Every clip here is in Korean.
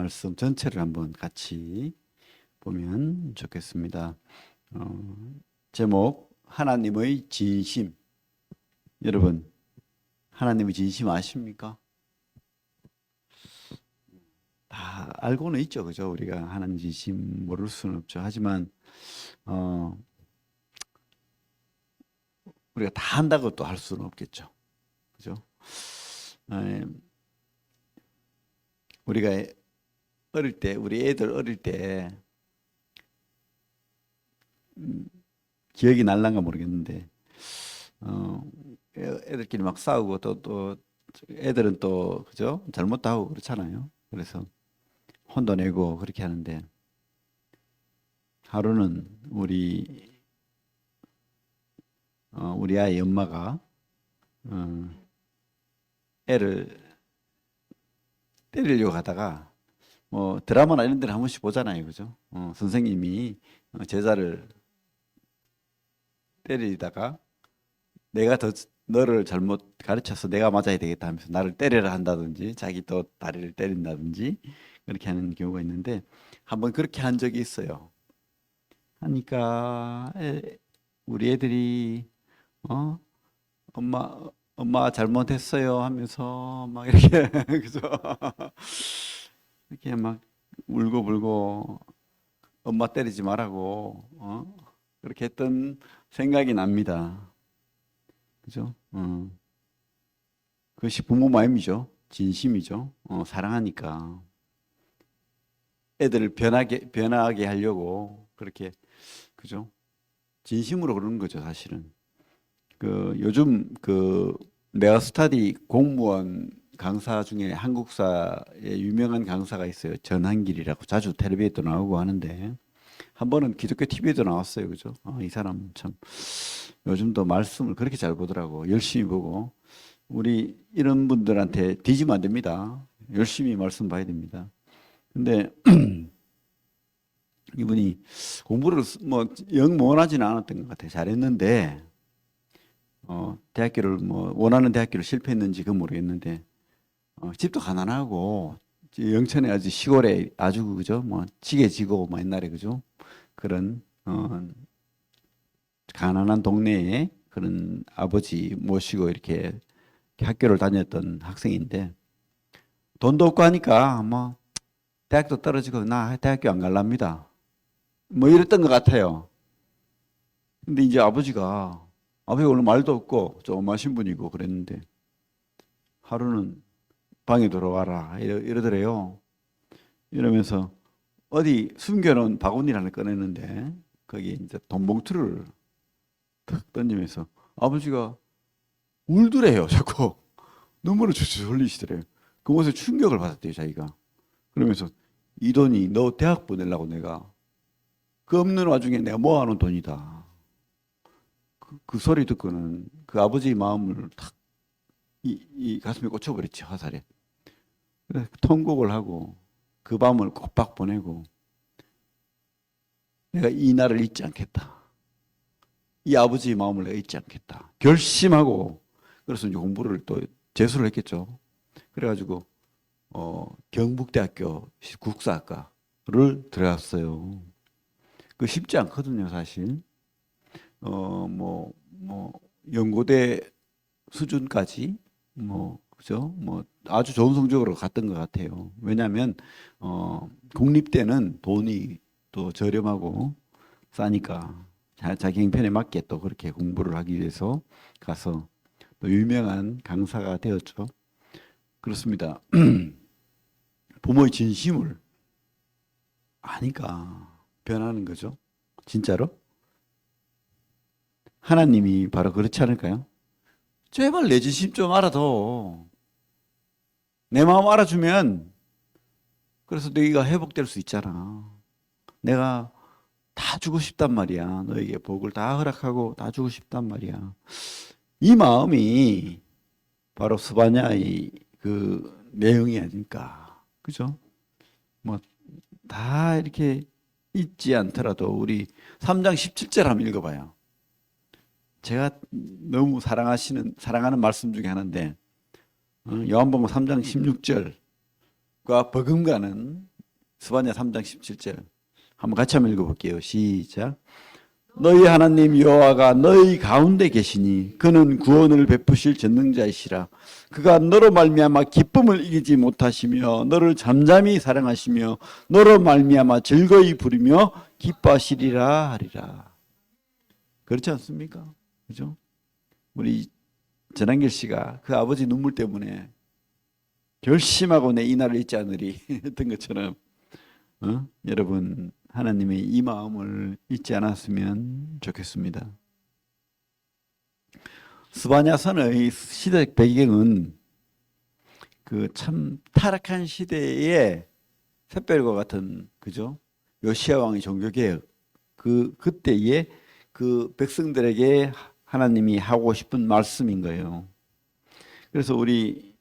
말씀 전체를 한번 같이 보면 좋겠습니다. 제목 하나님의 진심. 여러분, 하나님의 진심 아십니까? 다 알고는 있죠, 그죠? 우리가 하나님 진심 모를 수는 없죠. 하지만 어, 우리가 다 한다고 또 할 수는 없겠죠, 그죠? 에, 우리가 어릴 때, 우리 애들 어릴 때 음, 기억이 날란가 모르겠는데 어, 애들끼리 막 싸우고 또 애들은 또 그죠? 잘못도 하고 그렇잖아요. 그래서 혼도 내고 그렇게 하는데 하루는 우리 아이 엄마가 어, 애를 때리려고 하다가 뭐 드라마나 이런 데를 한 번씩 보잖아요. 그죠? 선생님이 제자를 때리다가 내가 더 너를 잘못 가르쳐서 내가 맞아야 되겠다 하면서 나를 때려라 한다든지 자기 또 다리를 때린다든지 그렇게 하는 경우가 있는데 한번 그렇게 한 적이 있어요. 하니까 우리 애들이 어 엄마 엄마 잘못했어요 하면서 막 이렇게 그죠? 이렇게 막 울고불고 엄마 때리지 말라고 그렇게 했던 생각이 납니다. 그죠? 그것이 부모 마음이죠. 진심이죠. 사랑하니까 애들을 변하게 하려고 그렇게 그죠? 진심으로 그러는 거죠, 사실은. 그 요즘 그 메가스터디 공무원 강사 중에 한국사의 유명한 강사가 있어요. 전한길이라고 자주 텔레비에도 나오고 하는데 한 번은 기독교 TV에도 나왔어요. 그죠? 이 사람 참 요즘도 말씀을 그렇게 잘 보더라고. 열심히 보고 우리 이런 분들한테 뒤지면 안 됩니다. 열심히 말씀 봐야 됩니다. 근데 이분이 공부를 뭐 영 원하지는 않았던 것 같아요. 잘했는데 대학교를 뭐 원하는 대학교를 실패했는지 그건 모르겠는데 집도 가난하고 영천에 아주 시골에 아주 그죠 뭐 지게지고 뭐 옛날에 그죠 그런 가난한 동네에 그런 아버지 모시고 이렇게 학교를 다녔던 학생인데 돈도 없고 하니까 뭐 대학도 떨어지고 나 대학교 안 갈랍니다. 뭐 이랬던 것 같아요. 근데 이제 아버지가 오늘 말도 없고 조그마신 분이고 그랬는데 하루는 방에 들어와라 이러더래요. 이러면서 어디 숨겨놓은 바구니를 하나 꺼내는데 거기에 이제 돈 봉투를 탁 던지면서 아버지가 울더래요. 자꾸 눈물을 줄줄 흘리시더래요. 그것에 충격을 받았대요, 자기가. 그러면서 이 돈이 너 대학 보내려고 내가 그 없는 와중에 내가 모아놓은 돈이다. 그 소리 듣고는 그 아버지의 마음을 탁 이 가슴에 꽂혀버렸지, 화살에. 그래서 통곡을 하고 그 밤을 꼬박 보내고 내가 이 날을 잊지 않겠다. 이 아버지의 마음을 내가 잊지 않겠다. 결심하고 그래서 이제 공부를 또 재수를 했겠죠. 그래가지고 경북대학교 국사학과를 들어갔어요. 그 쉽지 않거든요, 사실. 뭐 연고대 수준까지 그죠? 뭐 아주 좋은 성적으로 갔던 것 같아요. 왜냐하면 국립대는 돈이 또 저렴하고 싸니까 자기 형편에 맞게 또 그렇게 공부를 하기 위해서 가서 또 유명한 강사가 되었죠. 그렇습니다. 부모의 진심을 아니까 변하는 거죠. 진짜로? 하나님이 바로 그렇지 않을까요? 제발 내 진심 좀 알아둬. 내 마음 알아주면 그래서 너희가 회복될 수 있잖아. 내가 다 주고 싶단 말이야. 너에게 복을 다 허락하고 다 주고 싶단 말이야. 이 마음이 바로 스바냐의 그 내용이 아닐까. 그죠? 뭐 다 이렇게 잊지 않더라도 우리 3장 17절 한번 읽어봐요. 제가 너무 사랑하는 말씀 중에 하나인데 요한복음 3장 16절과 버금가는 스바냐 3장 17절. 한번 같이 한번 읽어볼게요. 시작. 너희 하나님 여호와가 너희 가운데 계시니 그는 구원을 베푸실 전능자이시라. 그가 너로 말미암아 기쁨을 이기지 못하시며 너를 잠잠히 사랑하시며 너로 말미암아 즐거이 부리며 기뻐하시리라 하리라. 그렇지 않습니까? 그죠? 우리 전한길 씨가 그 아버지 눈물 때문에 결심하고 내 이 날을 잊지 않으리 했던 것처럼 여러분 하나님의 이 마음을 잊지 않았으면 좋겠습니다. 스바냐선의 시대적 배경은 그 참 타락한 시대의 샛별과 같은 그죠? 요시야 왕의 종교개혁 그때에 그 백성들에게 하나님이 하고 싶은 말씀인 거예요. 그래서 우리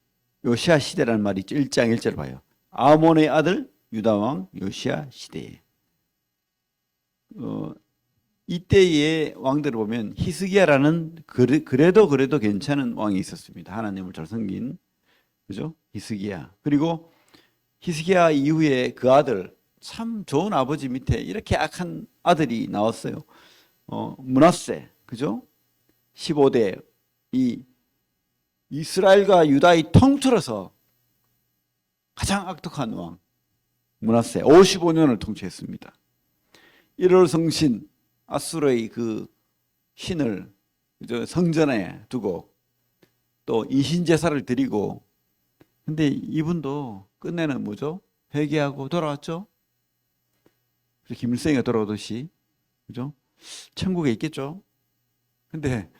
요시야 시대라는 말이 1장 1절 봐요. 아몬의 아들 유다 왕 요시야 시대에 이때의 왕들을 보면 히스기야라는 그래도 괜찮은 왕이 있었습니다. 하나님을 잘 섬긴 그죠? 히스기야. 그리고 히스기야 이후에 그 아들 참 좋은 아버지 밑에 이렇게 악한 아들이 나왔어요. 므낫세 그죠? 15대 이 이스라엘과 유다의 통틀어서 가장 악독한 왕 므낫세 55년을 통치했습니다. 1월 성신 아수르의 그 신을 성전에 두고 또 인신제사를 드리고 근데 이분도 끝내는 뭐죠? 회개하고 돌아왔죠? 김일성이가 돌아오듯이 그죠? 천국에 있겠죠? 근데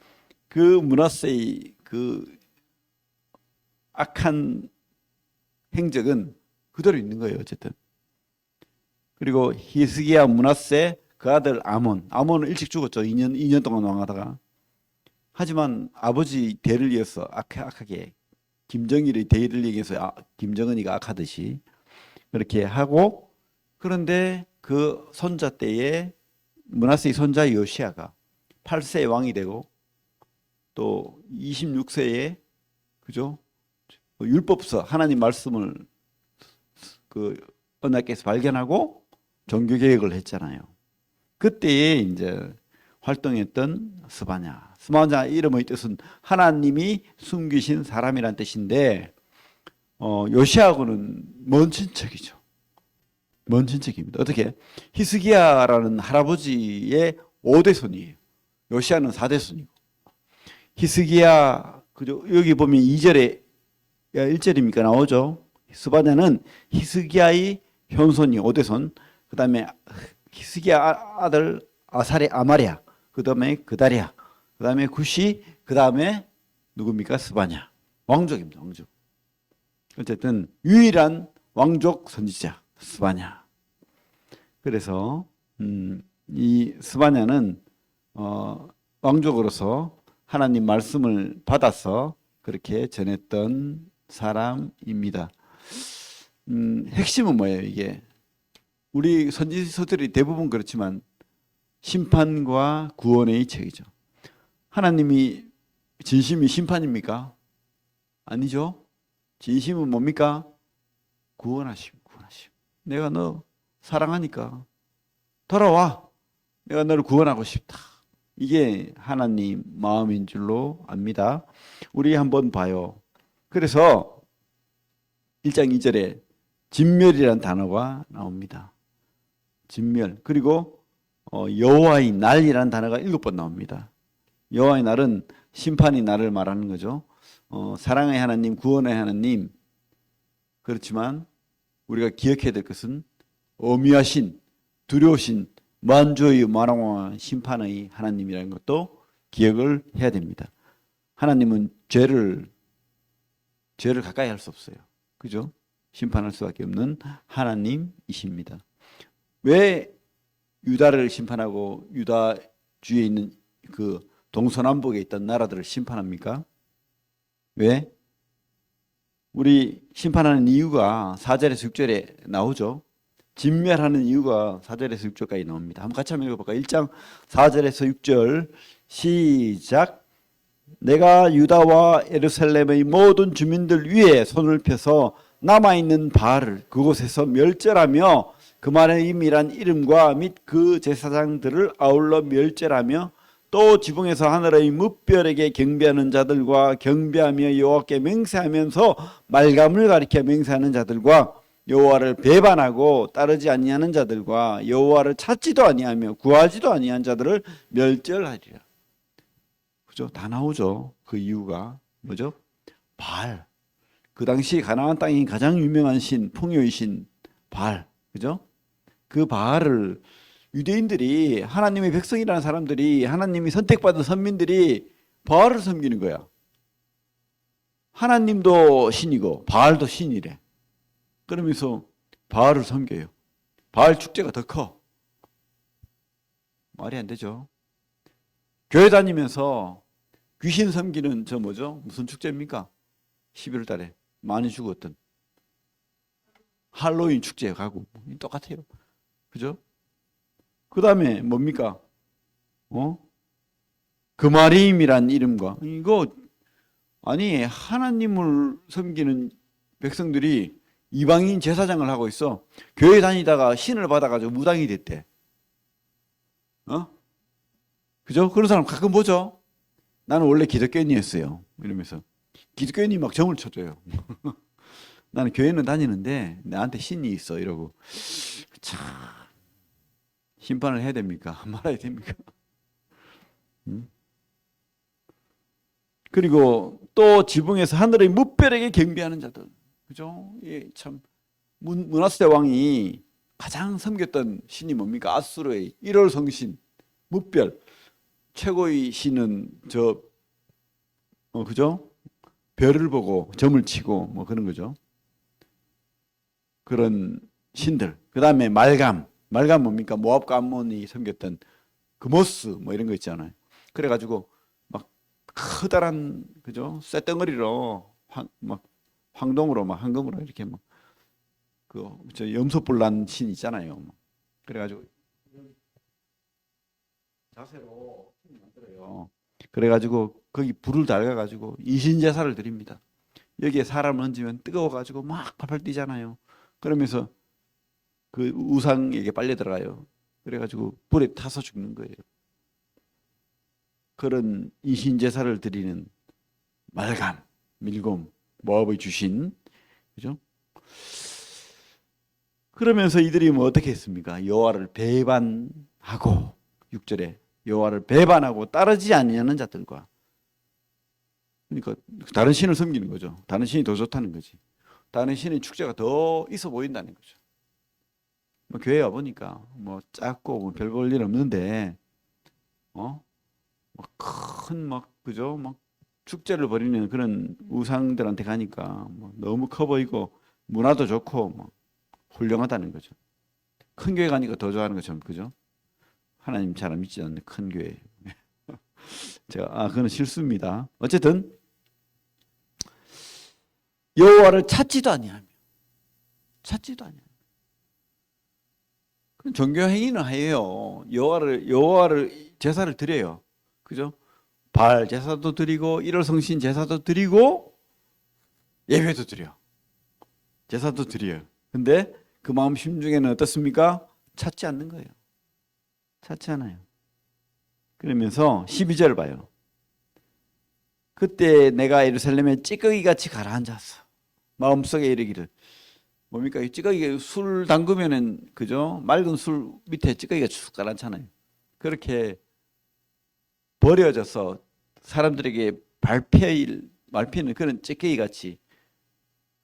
그 므낫세의 그 악한 행적은 그대로 있는 거예요. 어쨌든 그리고 히스기야 므낫세 그 아들 아몬은 일찍 죽었죠. 2년 동안 왕하다가. 하지만 아버지 대를 이어서 악하게 김정일의 대를 이어서 김정은이가 악하듯이 그렇게 하고 그런데 그 손자 때에 므낫세의 손자 요시야가 8세의 왕이 되고 또 26세에 그죠? 율법서 하나님 말씀을 그 언약궤에서 발견하고 종교 개혁을 했잖아요. 그때에 이제 활동했던 스바냐 이름의 뜻은 하나님이 숨기신 사람이란 뜻인데 요시야하고는 먼 친척이죠. 먼 친척입니다. 어떻게? 히스기야라는 할아버지의 5대 손이에요. 요시야는 4대 손이고 히스기야 그죠? 여기 보면 2절에 1절입니까 나오죠. 스바냐는 히스기야의 현손이 5대 손. 그 다음에 히스기야 아들 아마랴, 그 다음에 그다랴, 그 다음에 구시, 그 다음에 누굽니까? 스바냐. 왕족입니다. 왕족. 어쨌든 유일한 왕족 선지자 스바냐. 그래서 이 스바냐는 왕족으로서 하나님 말씀을 받아서 그렇게 전했던 사람입니다. 핵심은 뭐예요? 이게 우리 선지서들이 대부분 그렇지만 심판과 구원의 책이죠. 하나님이 진심이 심판입니까? 아니죠. 진심은 뭡니까? 구원하심. 내가 너 사랑하니까 돌아와. 내가 너를 구원하고 싶다. 이게 하나님 마음인 줄로 압니다. 우리 한번 봐요. 그래서 1장 2절에 진멸이라는 단어가 나옵니다. 진멸. 그리고 여호와의 날이라는 단어가 7번 나옵니다. 여호와의 날은 심판의 날을 말하는 거죠. 사랑의 하나님, 구원의 하나님. 그렇지만 우리가 기억해야 될 것은 엄위하신, 두려우신, 만주의 만왕왕 심판의 하나님이라는 것도 기억을 해야 됩니다. 하나님은 죄를 가까이 할 수 없어요. 그죠? 심판할 수밖에 없는 하나님이십니다. 왜 유다를 심판하고 유다 주위에 있는 그 동서남북에 있던 나라들을 심판합니까? 왜? 우리 심판하는 이유가 4절에서 6절에 나오죠. 진멸하는 이유가 4절에서 6절까지 나옵니다. 한번 같이 한번 읽어볼까요? 1장 4절에서 6절 시작. 내가 유다와 예루살렘의 모든 주민들 위에 손을 펴서 남아있는 바알을 그곳에서 멸절하며 그마림이란 이름과 및 그 제사장들을 아울러 멸절하며 또 지붕에서 하늘의 무별에게 경배하는 자들과 경배하며 여호와께 맹세하면서 말감을 가리켜 맹세하는 자들과 여호와를 배반하고 따르지 아니하는 자들과 여호와를 찾지도 아니하며 구하지도 아니한 자들을 멸절하리라. 그죠? 다 나오죠. 그 이유가 뭐죠? 바알. 그 당시 가나안 땅이 가장 유명한 신, 풍요의 신 바알. 그죠? 그 바알을 유대인들이, 하나님의 백성이라는 사람들이, 하나님이 선택받은 선민들이 바알을 섬기는 거야. 하나님도 신이고 바알도 신이래. 그러면서 바알을 섬겨요. 바알 축제가 더 커. 말이 안 되죠. 교회 다니면서 귀신 섬기는 저 뭐죠? 무슨 축제입니까? 11월 달에 많이 죽었던 할로윈 축제 가고 똑같아요. 그죠? 그 다음에 뭡니까? 그마림이란 이름과 이거 아니 하나님을 섬기는 백성들이 이방인 제사장을 하고 있어. 교회 다니다가 신을 받아가지고 무당이 됐대. 그죠? 그런 사람 가끔 보죠? 나는 원래 기독교인이었어요. 이러면서 기독교인이 막 점을 쳐줘요. 나는 교회는 다니는데 나한테 신이 있어 이러고. 참 심판을 해야 됩니까? 말아야 됩니까? 그리고 또 지붕에서 하늘의 무별에게 경배하는 자들. 그죠? 예, 참 므낫세 왕이 가장 섬겼던 신이 뭡니까? 아수르의 1월 성신 무별. 최고의 신은 그죠? 별을 보고 점을 치고 뭐 그런 거죠. 그런 신들. 그 다음에 말감 뭡니까? 모압과 암몬이 섬겼던 그모스 뭐 이런 거 있잖아요. 그래가지고 막 커다란 그죠? 쇳덩어리로 막 황동으로 막 황금으로 이렇게 막 저 염소뿔 난 신 있잖아요. 그래가지고 자세로 만들어요. 그래가지고 거기 불을 달가가지고 이신제사를 드립니다. 여기에 사람을 얹으면 뜨거워가지고 막 팔팔 뛰잖아요. 그러면서 그 우상에게 빨려 들어가요. 그래가지고 불에 타서 죽는 거예요. 그런 이신제사를 드리는 말감, 밀곰, 모압의 주신, 그죠? 그러면서 이들이 뭐 어떻게 했습니까? 여호와를 배반하고 6절에 여호와를 배반하고 따르지 아니하는 자들과 그러니까 다른 신을 섬기는 거죠. 다른 신이 더 좋다는 거지. 다른 신의 축제가 더 있어 보인다는 거죠. 뭐 교회 와 보니까 뭐 작고 뭐 별 볼 일 없는데 막 그죠? 막 축제를 벌이는 그런 우상들한테 가니까 뭐 너무 커 보이고 문화도 좋고 뭐 훌륭하다는 거죠. 큰 교회 가니까 더 좋아하는 것처럼 그죠? 하나님 잘 믿지 않는 큰 교회. 제가 그건 실수입니다. 어쨌든 여호와를 찾지도 아니하며 종교 행위는 해요. 여호와를 제사를 드려요. 그죠? 바알 제사도 드리고 1월 성신 제사도 드리고 예배도 드려. 제사도 드려요. 근데 그 마음 심중에는 어떻습니까? 찾지 않는 거예요. 찾지 않아요. 그러면서 12절 봐요. 그때 내가 예루살렘에 찌꺼기같이 가라앉았어. 마음속에 이르기를 뭡니까? 찌꺼기가 술 담그면은 그죠? 맑은 술 밑에 찌꺼기가 쭉 가라앉잖아요. 그렇게 버려져서 사람들에게 밟히는 그런 찌꺼기같이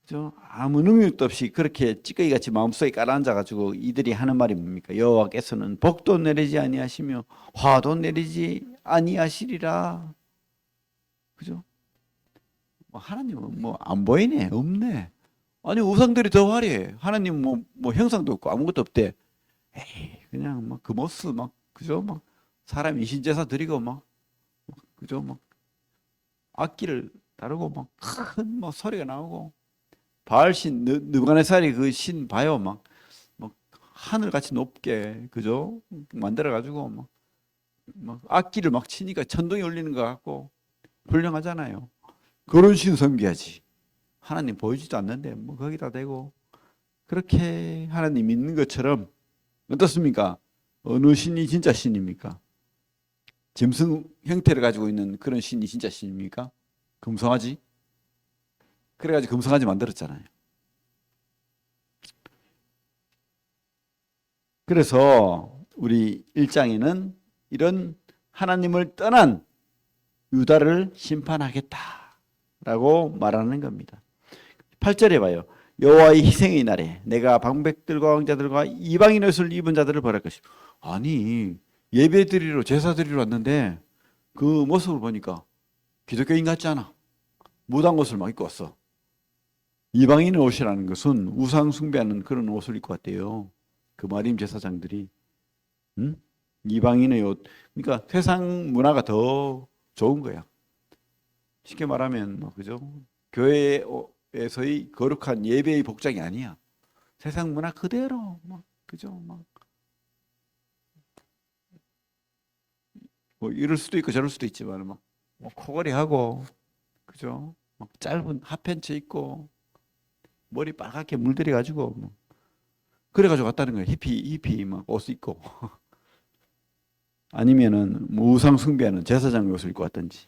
그죠? 아무 능력도 없이 그렇게 찌꺼기같이 마음속에 가라앉아가지고 이들이 하는 말이 뭡니까? 여호와께서는 복도 내리지 아니하시며 화도 내리지 아니하시리라. 그죠? 하나님은 뭐 안 보이네, 없네. 아니 우상들이 더 화려해. 하나님 뭐 형상도 없고 아무것도 없대. 에이 그냥 막 그 모습 막 그죠? 막 사람 이신제사 드리고 막 그죠? 막 악기를 다루고 막 큰 막 소리가 나오고 바알신 느부갓네살이 그 신 봐요 막 하늘같이 높게 그죠? 만들어 가지고 막 악기를 막 치니까 천둥이 울리는 것 같고 훌륭하잖아요. 그런 신 섬겨야지. 하나님 보이지도 않는데 뭐 거기다 대고 그렇게 하나님 믿는 것처럼 어떻습니까? 어느 신이 진짜 신입니까? 짐승 형태를 가지고 있는 그런 신이 진짜 신입니까? 금송아지? 그래가지고 금송아지 만들었잖아요. 그래서 우리 1장에는 이런 하나님을 떠난 유다를 심판하겠다라고 말하는 겁니다. 8절에 봐요. 여호와의 희생의 날에 내가 방백들과 왕자들과 이방인 옷을 입은 자들을 벌할 것이다. 아니 예배드리러 제사드리러 왔는데 그 모습을 보니까 기독교인 같지 않아. 무당 옷을 막 입고 왔어. 이방인의 옷이라는 것은 우상 숭배하는 그런 옷을 입고 왔대요. 그 마림 제사장들이. 응? 이방인의 옷. 그러니까 세상 문화가 더 좋은 거야. 쉽게 말하면 뭐 그죠? 교회에서의 거룩한 예배의 복장이 아니야. 세상 문화 그대로 막 그죠? 막 뭐 이럴 수도 있고 저럴 수도 있지만 막 뭐 코걸이 하고 그죠? 막 짧은 핫팬츠 입고 머리 빨갛게 물들여 가지고 뭐 그래가지고 왔다는 거예요. 히피 막 옷 입고 아니면은 뭐 우상 숭배하는 제사장 옷을 입고 왔든지.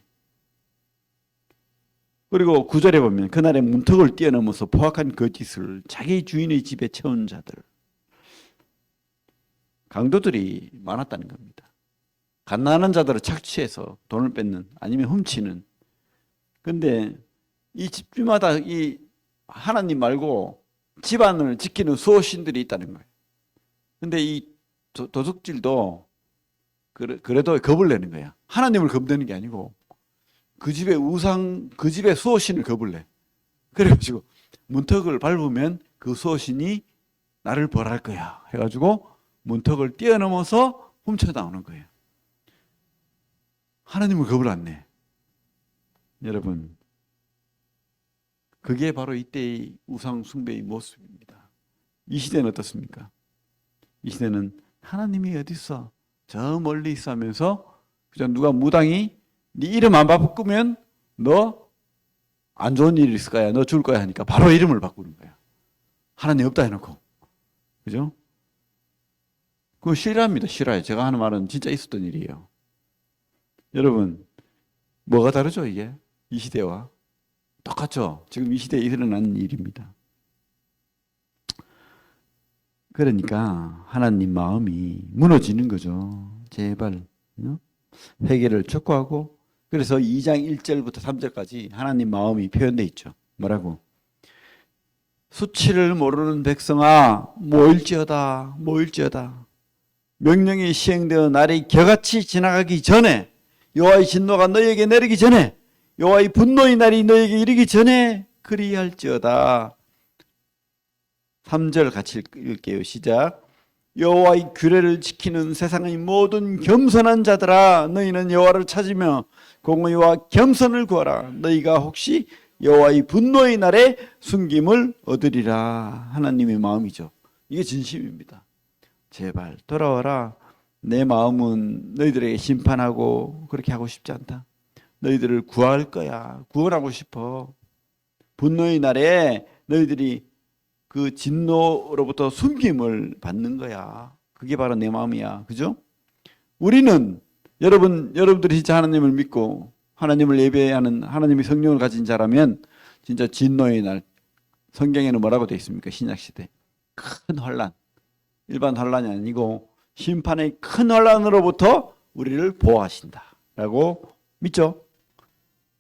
그리고 구절에 보면 그날의 문턱을 뛰어넘어서 포악한 거짓을 자기 주인의 집에 채운 자들, 강도들이 많았다는 겁니다. 가난한 자들을 착취해서 돈을 뺏는 아니면 훔치는. 근데 이 집주마다 이 하나님 말고 집안을 지키는 수호신들이 있다는 거예요. 근데 이 도둑질도 그래도 겁을 내는 거야. 하나님을 겁내는 게 아니고 그 집의 우상, 그 집의 수호신을 겁을 내. 그래가지고 문턱을 밟으면 그 수호신이 나를 벌할 거야 해가지고 문턱을 뛰어넘어서 훔쳐 나오는 거예요. 하나님을 겁을 안 내. 여러분, 그게 바로 이때의 우상 숭배의 모습입니다. 이 시대는 어떻습니까? 이 시대는 하나님이 어디 있어? 저 멀리 있어 하면서 그저 누가 무당이 네 이름 안 바꾸면 너 안 좋은 일이 있을 거야. 너 죽을 거야 하니까 바로 이름을 바꾸는 거야. 하나님 없다 해놓고. 그죠? 그거 실화입니다. 실화예요. 제가 하는 말은 진짜 있었던 일이에요. 여러분, 뭐가 다르죠, 이게? 이 시대와. 똑같죠? 지금 이 시대에 일어나는 일입니다. 그러니까 하나님 마음이 무너지는 거죠. 제발 회개를 촉구하고 그래서 2장 1절부터 3절까지 하나님 마음이 표현되어 있죠. 뭐라고? 수치를 모르는 백성아 모일지어다 모일지어다. 명령이 시행되어 날이 겨같이 지나가기 전에 여호와의 진노가 너희에게 내리기 전에 여호와의 분노의 날이 너희에게 이르기 전에 그리할지어다. 3절 같이 읽을게요. 시작. 여호와의 규례를 지키는 세상의 모든 겸손한 자들아 너희는 여호와를 찾으며 공의와 겸손을 구하라. 너희가 혹시 여호와의 분노의 날에 숨김을 얻으리라. 하나님의 마음이죠. 이게 진심입니다. 제발 돌아와라. 내 마음은 너희들에게 심판하고 그렇게 하고 싶지 않다. 너희들을 구할 거야. 구원하고 싶어. 분노의 날에 너희들이 그 진노로부터 숨김을 받는 거야. 그게 바로 내 마음이야. 그죠? 우리는 여러분들이 진짜 하나님을 믿고 하나님을 예배하는 하나님의 성령을 가진 자라면 진짜 진노의 날 성경에는 뭐라고 되어 있습니까? 신약시대 큰 환난, 일반 환난이 아니고 심판의 큰 환난으로부터 우리를 보호하신다 라고 믿죠?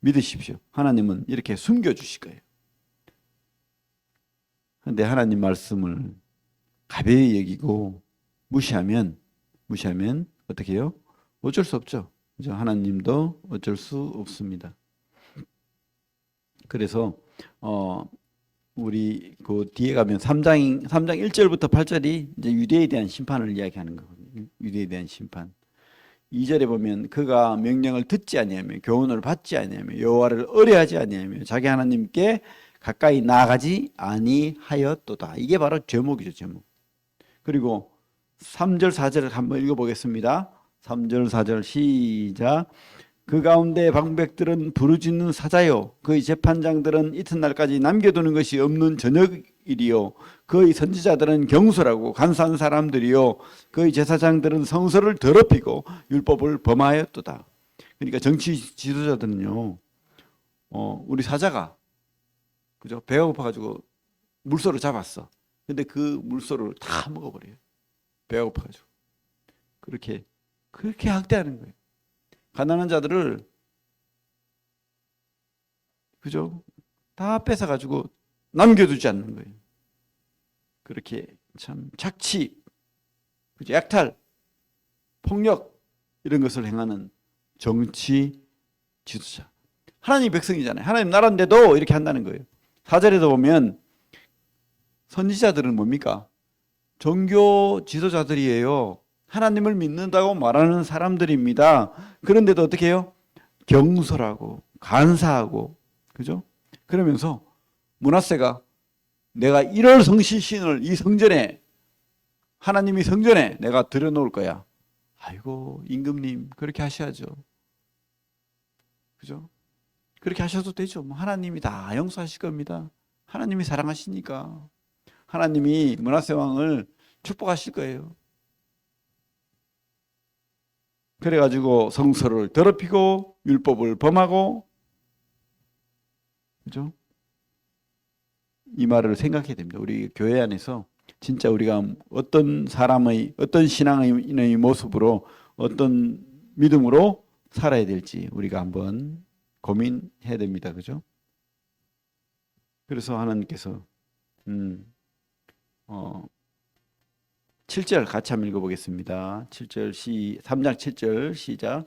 믿으십시오. 하나님은 이렇게 숨겨주실 거예요. 그런데 하나님 말씀을 가벼이 여기고 무시하면 어떻게 해요? 어쩔 수 없죠. 그죠? 하나님도 어쩔 수 없습니다. 그래서 우리 그 뒤에 가면 3장 1절부터 8절이 이제 유대에 대한 심판을 이야기하는 거거든요. 유대에 대한 심판. 2절에 보면 그가 명령을 듣지 아니하며 교훈을 받지 아니하며 여호와를 의뢰하지 아니하며 자기 하나님께 가까이 나아가지 아니하였도다. 이게 바로 제목이죠, 제목. 그리고 3절, 4절을 한번 읽어보겠습니다. 3절, 4절 시작. 그 가운데 방백들은 부르짖는 사자요 그의 재판장들은 이튿날까지 남겨두는 것이 없는 저녁일이요 그의 선지자들은 경솔하고 간사한 사람들이요 그의 제사장들은 성서를 더럽히고 율법을 범하였도다. 그러니까 정치 지도자들은요 우리 사자가 그죠? 배가 고파가지고 물소를 잡았어. 근데 그 물소를 다 먹어버려요. 배가 고파가지고 그렇게 학대하는 거예요. 가난한 자들을 그죠? 다 뺏어가지고 남겨두지 않는 거예요. 그렇게 참 착취, 그죠? 약탈, 폭력 이런 것을 행하는 정치 지도자. 하나님 백성이잖아요. 하나님 나라인데도 이렇게 한다는 거예요. 4절에도 보면 선지자들은 뭡니까? 종교 지도자들이에요. 하나님을 믿는다고 말하는 사람들입니다. 그런데도 어떻게 해요? 경솔하고 간사하고 그죠? 그러면서 므낫세가 내가 1월 성시신을 이 성전에 하나님이 성전에 내가 들여놓을 거야. 아이고 임금님 그렇게 하셔야죠. 그죠? 그렇게 하셔도 되죠. 뭐 하나님이 다 용서하실 겁니다. 하나님이 사랑하시니까 하나님이 므낫세 왕을 축복하실 거예요. 그래가지고 성서를 더럽히고 율법을 범하고 그죠? 이 말을 생각해야 됩니다. 우리 교회 안에서 진짜 우리가 어떤 사람의 어떤 신앙인의 모습으로 어떤 믿음으로 살아야 될지 우리가 한번 고민해야 됩니다. 그죠? 그래서 하나님께서 7절 같이 한번 읽어보겠습니다. 7절 3장 7절 시작.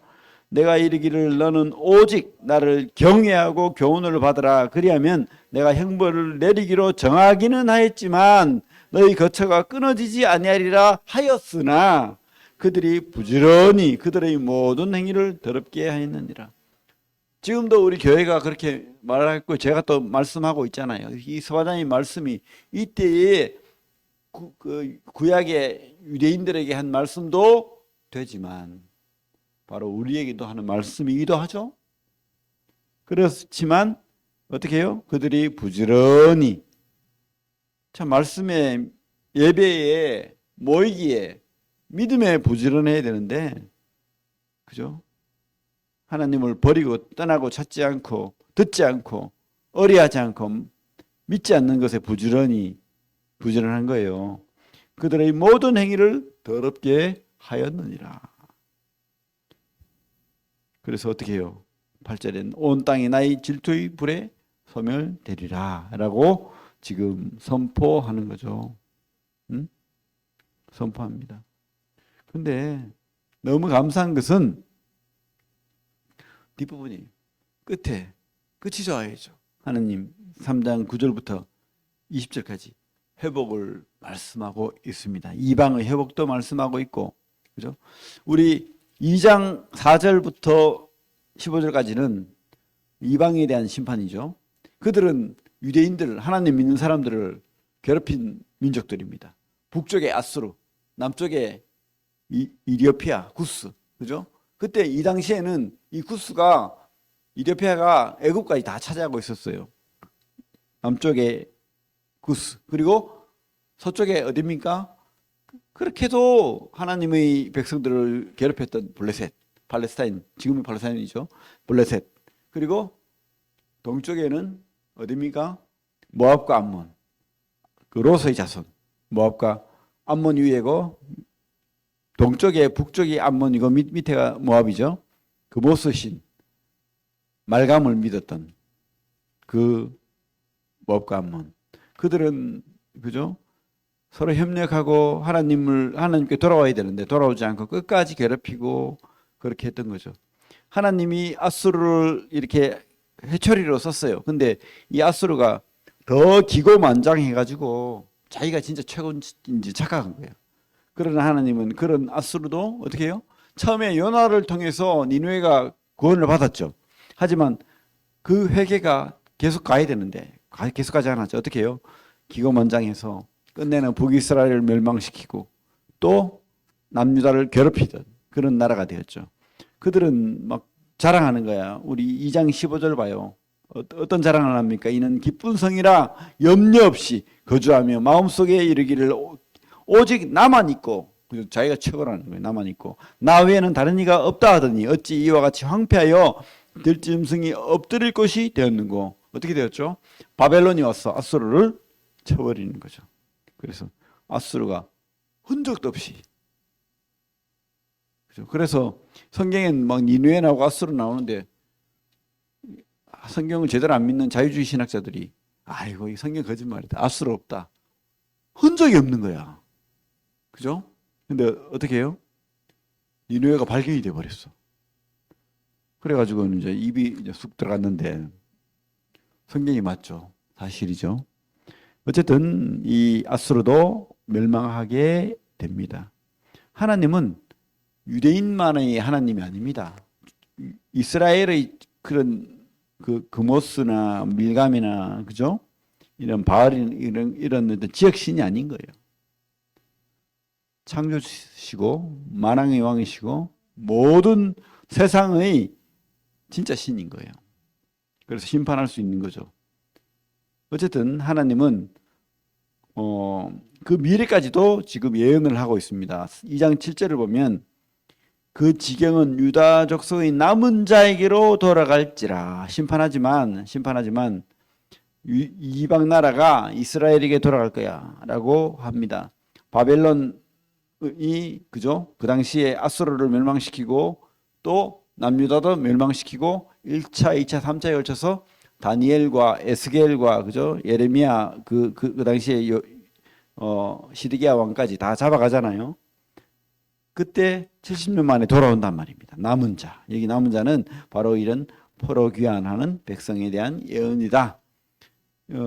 내가 이르기를 너는 오직 나를 경외하고 교훈을 받으라. 그리하면 내가 형벌을 내리기로 정하기는 하였지만 너희 거처가 끊어지지 아니하리라 하였으나 그들이 부지런히 그들의 모든 행위를 더럽게 하였느니라. 지금도 우리 교회가 그렇게 말하고 제가 또 말씀하고 있잖아요. 이 서과장의 말씀이 이때에 구약의 유대인들에게 한 말씀도 되지만 바로 우리에게도 하는 말씀이기도 하죠. 그렇지만 어떻게 해요? 그들이 부지런히 참 말씀에 예배에 모이기에 믿음에 부지런해야 되는데 그죠? 하나님을 버리고 떠나고 찾지 않고 듣지 않고 의뢰하지 않고 믿지 않는 것에 부지런한 거예요. 그들의 모든 행위를 더럽게 하였느니라. 그래서 어떻게 해요? 8절엔 온 땅이 나의 질투의 불에 소멸되리라 라고 지금 선포하는 거죠. 응? 선포합니다. 근데 너무 감사한 것은 뒷부분이 끝이 좋아야죠. 하나님 3장 9절부터 20절까지 회복을 말씀하고 있습니다. 이방의 회복도 말씀하고 있고, 그죠? 우리 2장 4절부터 15절까지는 이방에 대한 심판이죠. 그들은 유대인들, 하나님 믿는 사람들을 괴롭힌 민족들입니다. 북쪽에 아수르, 남쪽에 이디오피아, 구스, 그죠? 그때 이 당시에는 이 구스가 이디오피아가 애국까지 다 차지하고 있었어요. 남쪽에 구스 그리고 서쪽에 어디입니까? 그렇게도 하나님의 백성들을 괴롭혔던 블레셋, 팔레스타인, 지금의 팔레스타인이죠. 블레셋 그리고 동쪽에는 어디입니까? 모압과 암몬, 그 롯의 자손, 모압과 암몬 위에고 동쪽에 북쪽이 암몬이고 밑에가 모압이죠. 그 모스신 말감을 믿었던 그 모압과 암몬 그들은 그죠? 서로 협력하고 하나님께 돌아와야 되는데 돌아오지 않고 끝까지 괴롭히고 그렇게 했던 거죠. 하나님이 아수르를 이렇게 해초리로 썼어요. 근데 이 아수르가 더 기고만장해가지고 자기가 진짜 최고인지 착각한 거예요. 그러나 하나님은 그런 아수르도 어떻게 해요? 처음에 요나를 통해서 니느웨가 구원을 받았죠. 하지만 그 회개가 계속 가야 되는데 계속 가지 않았죠. 어떻게 해요? 기고만장해서 끝내는 북이스라엘을 멸망시키고 또 남유다를 괴롭히던 그런 나라가 되었죠. 그들은 막 자랑하는 거야. 우리 2장 15절 봐요. 어떤 자랑을 합니까? 이는 기쁜 성이라 염려 없이 거주하며 마음속에 이르기를 오직 나만 있고, 자기가 최고라는 거예요. 나만 있고 나 외에는 다른 이가 없다 하더니 어찌 이와 같이 황폐하여 들짐승이 엎드릴 곳이 되었는고. 어떻게 되었죠? 바벨론이 와서 아수르를 쳐버리는 거죠. 그래서 아수르가 흔적도 없이, 그죠? 그래서 성경엔 막 니누에 나오고 아수르 나오는데 성경을 제대로 안 믿는 자유주의 신학자들이 아이고 이 성경 거짓말이다. 아수르 없다. 흔적이 없는 거야. 그죠? 근데 어떻게 해요? 니누에가 발견이 돼 버렸어. 그래가지고 이제 입이 이제 쑥 들어갔는데 성경이 맞죠. 사실이죠. 어쨌든 이 아수르도 멸망하게 됩니다. 하나님은 유대인만의 하나님이 아닙니다. 이스라엘의 그런 그 그모스나 밀감이나 그죠? 이런 바알이 이런 지역신이 아닌 거예요. 창조시고 만왕의 왕이시고 모든 세상의 진짜 신인 거예요. 그래서 심판할 수 있는 거죠. 어쨌든 하나님은 그 미래까지도 지금 예언을 하고 있습니다. 2장 7절을 보면 그 지경은 유다 족속의 남은 자에게로 돌아갈지라. 심판하지만 이방 나라가 이스라엘에게 돌아갈 거야 라고 합니다. 바벨론이 그죠? 그 당시에 아수르를 멸망시키고 또 남유다도 멸망시키고 1차, 2차, 3차에 걸쳐서 다니엘과 에스겔과 그죠? 예레미야 그 당시에 시드기야 왕까지 다 잡아가잖아요. 그때 70년 만에 돌아온단 말입니다. 남은 자. 여기 남은 자는 바로 이런 포로 귀환하는 백성에 대한 예언이다.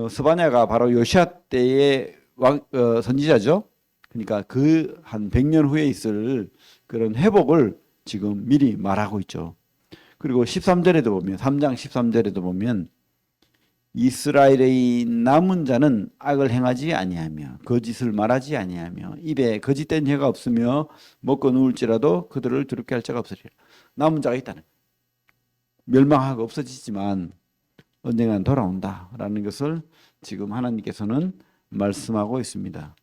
스바냐가 바로 요시아 때의 선지자죠. 그러니까 그 한 100년 후에 있을 그런 회복을 지금 미리 말하고 있죠. 그리고 13절에도 보면 3장 13절에도 보면 이스라엘의 남은 자는 악을 행하지 아니하며 거짓을 말하지 아니하며 입에 거짓된 혀가 없으며 먹고 누울지라도 그들을 두렵게 할 자가 없으리라. 남은 자가 있다는 거예요. 멸망하고 없어지지만 언젠간 돌아온다라는 것을 지금 하나님께서는 말씀하고 있습니다.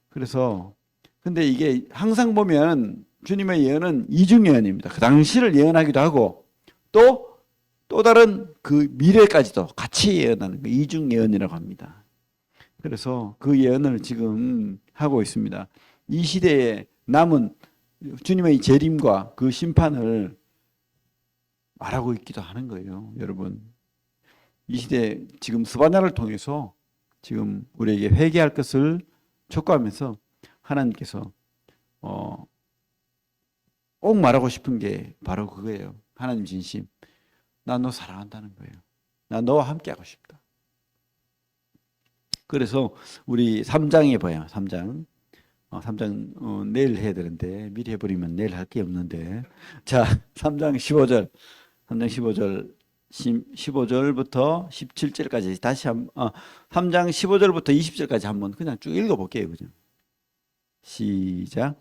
그래서 근데 이게 항상 보면 주님의 예언은 이중 예언입니다. 그 당시를 예언하기도 하고 또 다른 그 미래까지도 같이 예언하는 거 이중 예언이라고 합니다. 그래서 그 예언을 지금 하고 있습니다. 이 시대에 남은 주님의 재림과 그 심판을 말하고 있기도 하는 거예요, 여러분. 이 시대 지금 스바냐를 통해서 지금 우리에게 회개할 것을 촉구하면서 하나님께서 꼭 말하고 싶은 게 바로 그거예요. 하나님 진심. 나 너 사랑한다는 거예요. 나 너와 함께 하고 싶다. 그래서 우리 3장에 봐요. 3장. 3장 내일 해야 되는데 미리 해버리면 내일 할 게 없는데. 자, 3장 15절. 3장 15절부터 17절까지 다시 3장 15절부터 20절까지 한번 그냥 쭉 읽어볼게요. 그죠? 시작.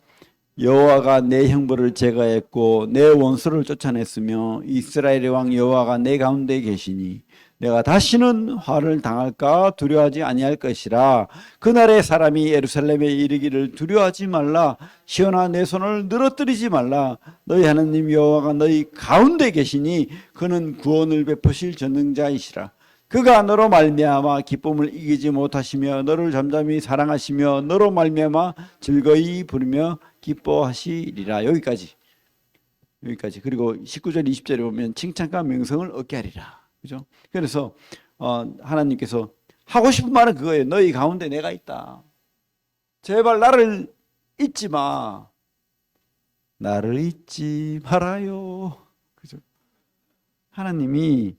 여호와가 내 형벌을 제거했고 내 원수를 쫓아냈으며 이스라엘의 왕 여호와가 내 가운데 계시니 내가 다시는 화를 당할까 두려워하지 아니할 것이라. 그날에 사람이 예루살렘에 이르기를 두려워하지 말라. 시온아 내 손을 늘어뜨리지 말라. 너희 하나님 여호와가 너희 가운데 계시니 그는 구원을 베푸실 전능자이시라. 그가 너로 말미암아 기쁨을 이기지 못하시며 너를 잠잠히 사랑하시며 너로 말미암아 즐거이 부르며 기뻐하시리라. 여기까지. 그리고 19절 20절에 보면 칭찬과 명성을 얻게 하리라. 그죠? 그래서 하나님께서 하고 싶은 말은 그거예요. 너희 가운데 내가 있다. 제발 나를 잊지 마. 나를 잊지 말아요. 그죠? 하나님이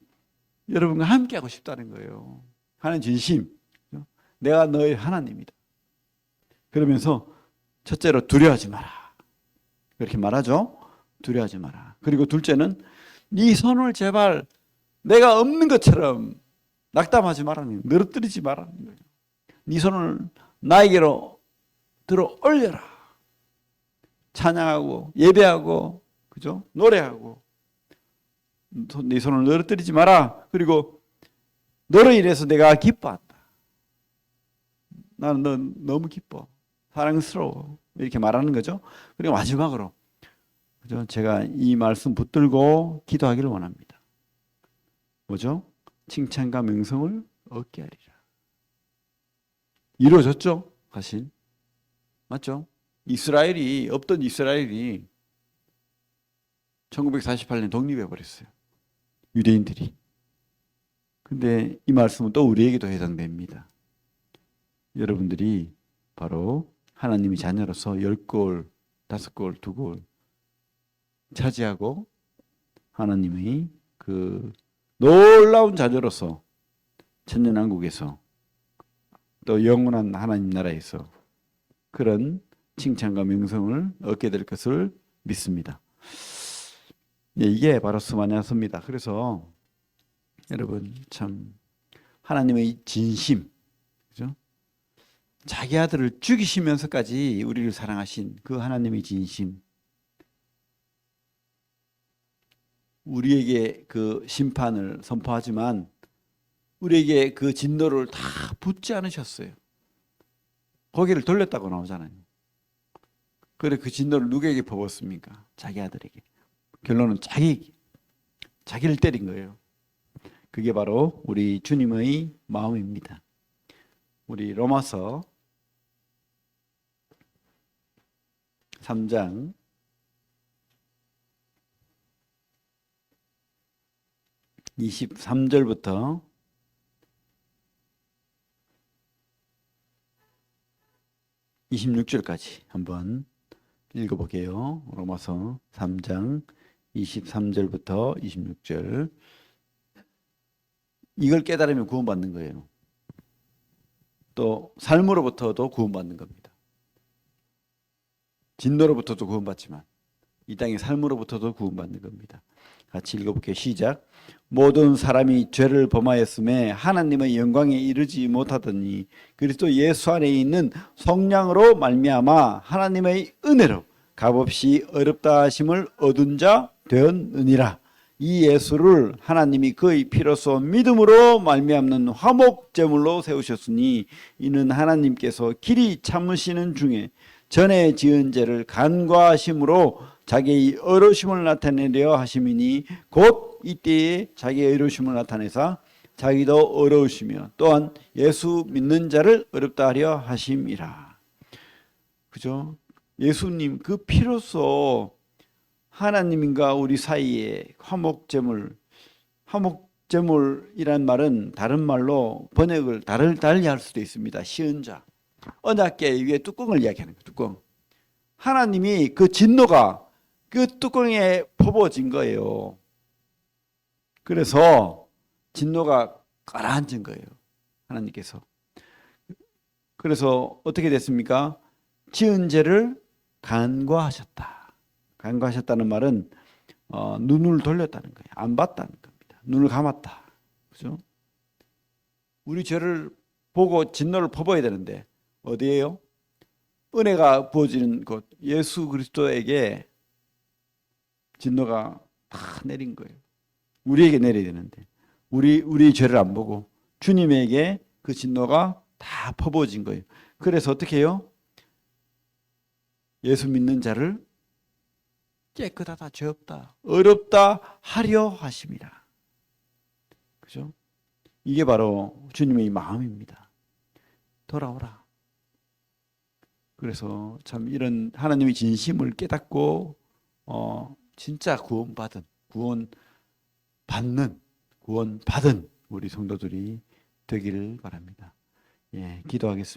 여러분과 함께 하고 싶다는 거예요. 하나님 진심. 그죠? 내가 너의 하나님이다. 그러면서 첫째로 두려워하지 마라. 그렇게 말하죠. 두려워하지 마라. 그리고 둘째는 네 손을 제발 내가 없는 것처럼 낙담하지 말라는 거예요. 늘어뜨리지 말라는 거예요. 네 손을 나에게로 들어 올려라. 찬양하고 예배하고 그죠? 노래하고 네 손을 늘어뜨리지 마라. 그리고 너로 인해서 내가 기뻐한다. 나는 너 너무 기뻐. 사랑스러워. 이렇게 말하는 거죠. 그리고 마지막으로 그죠? 제가 이 말씀 붙들고 기도하기를 원합니다. 뭐죠? 칭찬과 명성을 얻게 하리라. 이루어졌죠? 사실. 맞죠? 없던 이스라엘이 1948년 독립해 버렸어요. 유대인들이. 근데 이 말씀은 또 우리에게도 해당됩니다. 여러분들이 바로 하나님의 자녀로서 10골, 5골, 2골 차지하고 하나님의 그 놀라운 자녀로서 천년왕국에서 또 영원한 하나님 나라에서 그런 칭찬과 명성을 얻게 될 것을 믿습니다. 이게 바로 스마냐서입니다. 그래서 여러분 참 하나님의 진심, 그죠? 자기 아들을 죽이시면서까지 우리를 사랑하신 그 하나님의 진심, 우리에게 그 심판을 선포하지만 우리에게 그 진노를 다 붓지 않으셨어요. 고개를 돌렸다고 나오잖아요. 그래 그 진노를 누구에게 퍼붓습니까? 자기 아들에게. 결론은 자기를 때린 거예요. 그게 바로 우리 주님의 마음입니다. 우리 로마서 3장 23절부터 26절까지 한번 읽어볼게요. 로마서 3장 23절부터 26절. 이걸 깨달으면 구원받는 거예요. 또 삶으로부터도 구원받는 겁니다. 진노로부터도 구원받지만 이 땅의 삶으로부터도 구원받는 겁니다. 같이 읽어볼게요. 시작. 모든 사람이 죄를 범하였음에 하나님의 영광에 이르지 못하더니 그리스도 예수 안에 있는 성령으로 말미암아 하나님의 은혜로 값없이 어렵다 하심을 얻은 자 되었느니라. 이 예수를 하나님이 그의 피로써 믿음으로 말미암는 화목제물로 세우셨으니 이는 하나님께서 길이 참으시는 중에 전에 지은 죄를 간과하심으로 자기의 의로우심을 나타내려 하심이니 곧 이때에 자기의 의로우심을 나타내사 자기도 의로우시며 또한 예수 믿는 자를 의롭다 하려 하심이라. 그죠? 예수님 그 피로써 하나님과 우리 사이에 화목제물이란 말은 다른 말로 번역을 달리 할 수도 있습니다. 쉬운 자. 언약궤 위에 뚜껑을 이야기하는 거예요. 뚜껑. 하나님이 그 진노가 그 뚜껑에 퍼부어진 거예요. 그래서 진노가 가라앉은 거예요. 하나님께서. 그래서 어떻게 됐습니까? 지은 죄를 간과하셨다. 간과하셨다는 말은 눈을 돌렸다는 거예요. 안 봤다는 겁니다. 눈을 감았다. 그죠? 우리 죄를 보고 진노를 퍼부어야 되는데 어디예요? 은혜가 부어지는 곳 예수 그리스도에게 진노가 다 내린 거예요. 우리에게 내려야 되는데 우리 죄를 안 보고 주님에게 그 진노가 다 퍼부어진 거예요. 그래서 어떻게 해요? 예수 믿는 자를 깨끗하다, 죄 없다, 어렵다 하려 하심이라. 그죠? 이게 바로 주님의 마음입니다. 돌아오라. 그래서 참 이런 하나님의 진심을 깨닫고 진짜 구원받은 우리 성도들이 되기를 바랍니다. 예, 기도하겠습니다.